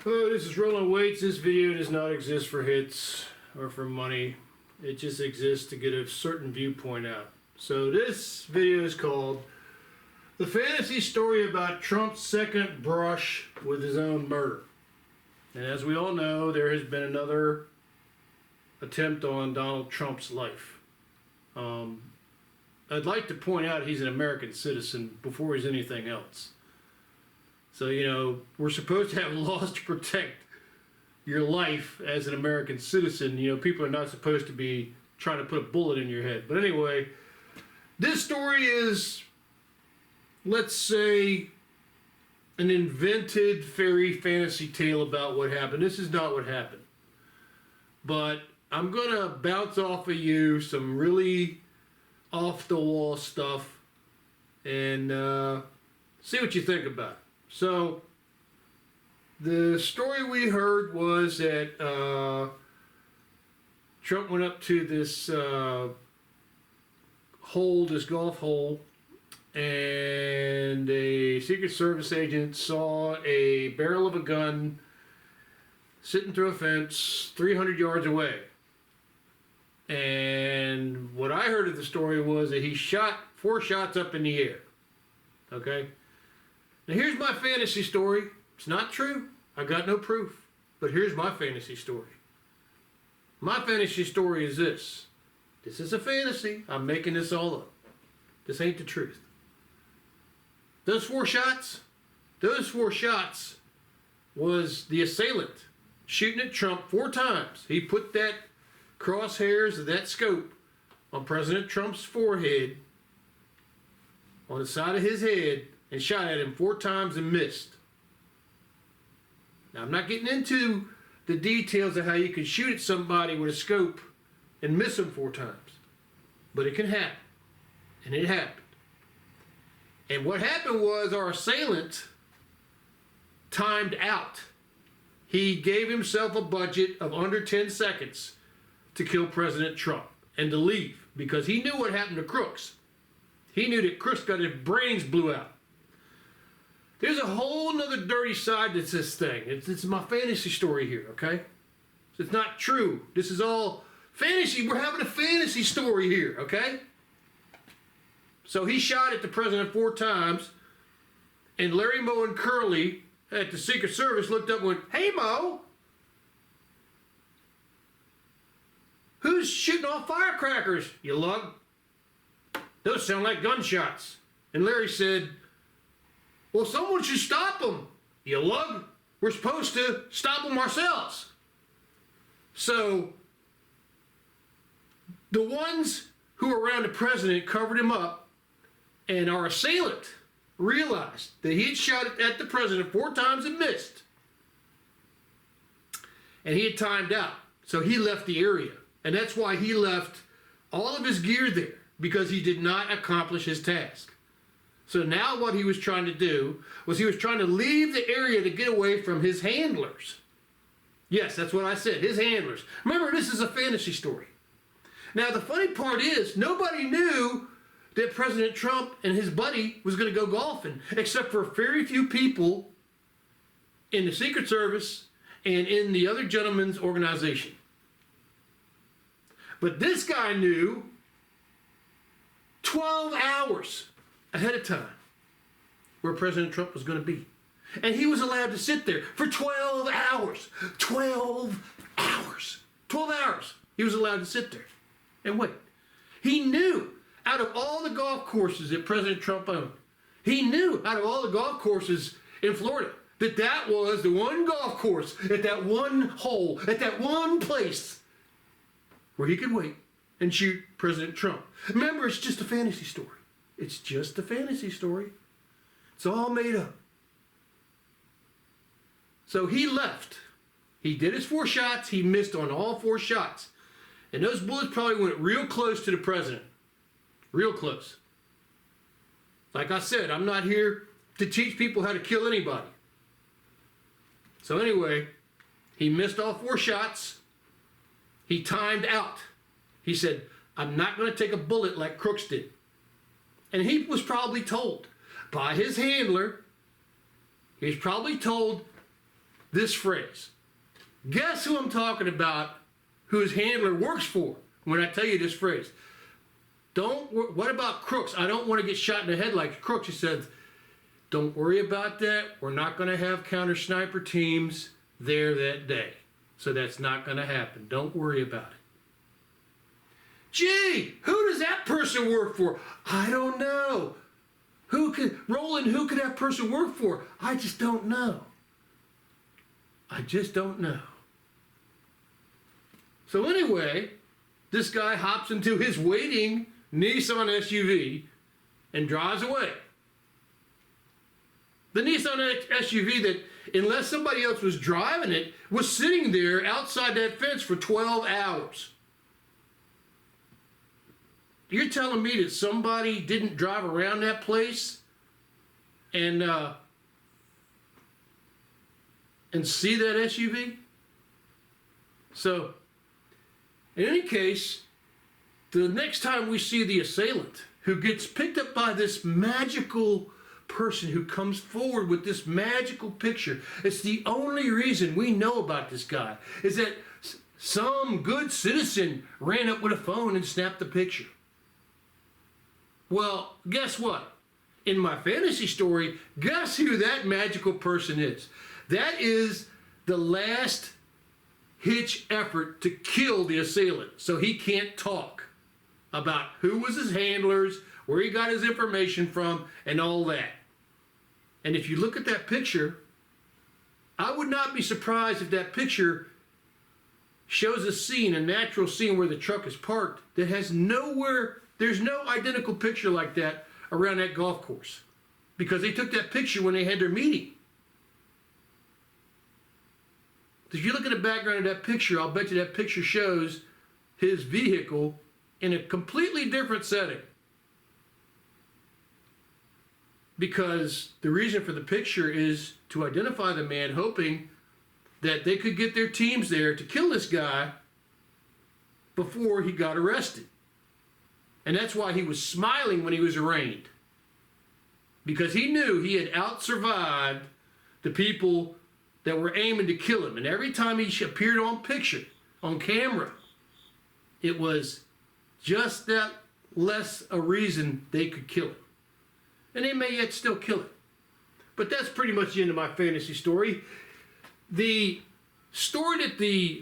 Hello, this is Roland Waits. This video does not exist for hits or for money. It just exists to get a certain viewpoint out. So this video is called The Fantasy Story About Trump's Second Brush with His Own Murder. And as we all know, there has been another attempt on Donald Trump's life. I'd like to point out he's an American citizen before he's anything else. So, you know, we're supposed to have laws to protect your life as an American citizen. You know, people are not supposed to be trying to put a bullet in your head. But anyway, this story is, let's say, an invented fairy fantasy tale about what happened. This is not what happened. But I'm going to bounce off of you some really off-the-wall stuff and see what you think about it. So, the story we heard was that Trump went up to this this golf hole, and a Secret Service agent saw a barrel of a gun sitting through a fence 300 yards away. And what I heard of the story was that he shot 4 shots up in the air. Okay? Now here's my fantasy story. It's not true. I got no proof. But here's my fantasy story. My fantasy story is this. This is a fantasy. I'm making this all up. This ain't the truth. Those 4 shots was the assailant shooting at Trump 4 times. He put that crosshairs of that scope on President Trump's forehead, on the side of his head, and shot at him 4 times and missed. Now, I'm not getting into the details of how you can shoot at somebody with a scope and miss them 4 times. But it can happen. And it happened. And what happened was our assailant timed out. He gave himself a budget of under 10 seconds to kill President Trump and to leave, because he knew what happened to Crooks. He knew that Crooks got his brains blew out. There's a whole nother dirty side to this thing. It's my fantasy story here, okay? It's not true. This is all fantasy. We're having a fantasy story here, okay? So he shot at the president 4 times, and Larry Moe and Curly at the Secret Service looked up and went, "Hey, Moe, who's shooting off firecrackers, you lug? Those sound like gunshots." And Larry said, "Well, someone should stop them, you lug. We're supposed to stop them ourselves." So the ones who were around the president covered him up, and our assailant realized that he had shot at the president 4 times and missed. And he had timed out. So he left the area. And that's why he left all of his gear there, because he did not accomplish his task. So now what he was trying to do was he was trying to leave the area to get away from his handlers. Yes, that's what I said, his handlers. Remember, this is a fantasy story. Now, the funny part is nobody knew that President Trump and his buddy was going to go golfing, except for very few people in the Secret Service and in the other gentleman's organization. But this guy knew 12 hours ahead of time where President Trump was going to be. And he was allowed to sit there for 12 hours. 12 hours. 12 hours. He was allowed to sit there and wait. He knew out of all the golf courses that President Trump owned, he knew out of all the golf courses in Florida that was the one golf course at that one hole, at that one place where he could wait and shoot President Trump. Remember, it's just a fantasy story. It's just a fantasy story. It's all made up. So he left. He did his 4 shots. He missed on all 4 shots. And those bullets probably went real close to the president. Real close. Like I said, I'm not here to teach people how to kill anybody. So anyway, he missed all 4 shots. He timed out. He said, "I'm not going to take a bullet like Crooks did." And he was probably told by his handler, he was probably told, this phrase. Guess who I'm talking about, who his handler works for when I tell you this phrase. What about Crooks? I don't want to get shot in the head like Crooks. He said, don't worry about that. We're not going to have counter sniper teams there that day. So that's not going to happen. Don't worry about it. Gee, who does that person work for? I don't know. Roland, who could that person work for? I just don't know. I just don't know. So anyway, this guy hops into his waiting Nissan SUV and drives away. The Nissan SUV that, unless somebody else was driving it, was sitting there outside that fence for 12 hours. You're telling me that somebody didn't drive around that place and see that SUV? So, in any case, the next time we see the assailant who gets picked up by this magical person who comes forward with this magical picture, it's the only reason we know about this guy, is that some good citizen ran up with a phone and snapped the picture. Well, guess what? In my fantasy story, guess who that magical person is? That is the last hitch effort to kill the assailant, so he can't talk about who was his handlers, where he got his information from, and all that. And if you look at that picture, I would not be surprised if that picture shows a scene, a natural scene where the truck is parked that has nowhere. There's no identical picture like that around that golf course, because they took that picture when they had their meeting. If you look at the background of that picture, I'll bet you that picture shows his vehicle in a completely different setting. Because the reason for the picture is to identify the man, hoping that they could get their teams there to kill this guy before he got arrested. And that's why he was smiling when he was arraigned. Because he knew he had out-survived the people that were aiming to kill him. And every time he appeared on picture, on camera, it was just that less a reason they could kill him. And they may yet still kill him. But that's pretty much the end of my fantasy story. The story that the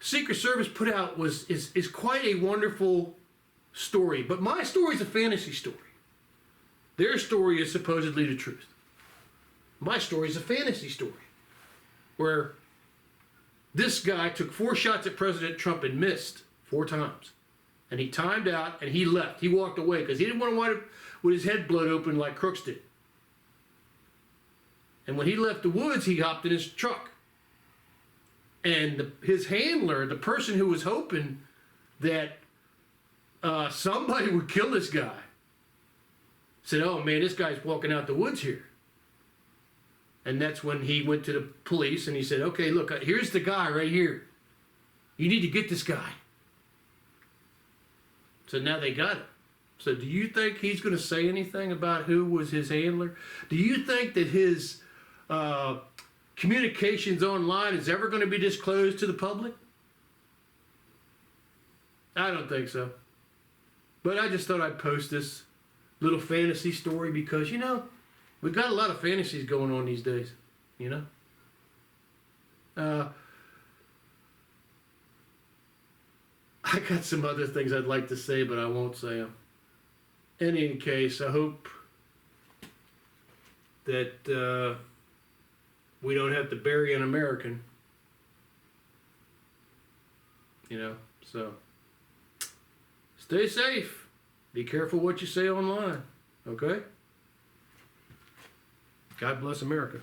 Secret Service put out is quite a wonderful story. But my story is a fantasy story. Their story is supposedly the truth. My story is a fantasy story where this guy took 4 shots at President Trump and missed 4 times. And he timed out and he left. He walked away because he didn't want to wind up with his head blown open like Crooks did. And when he left the woods, he hopped in his truck. And his handler, the person who was hoping that somebody would kill this guy, said, oh man, this guy's walking out the woods here. And that's when he went to the police and he said, okay, look, here's the guy right here. You need to get this guy. So now they got him. So do you think he's going to say anything about who was his handler? Do you think that his communications online is ever going to be disclosed to the public? I don't think so. But I just thought I'd post this little fantasy story because, you know, we've got a lot of fantasies going on these days, you know? I got some other things I'd like to say, but I won't say them. In any case, I hope that we don't have to bury an American, you know, so stay safe. Be careful what you say online, okay? God bless America.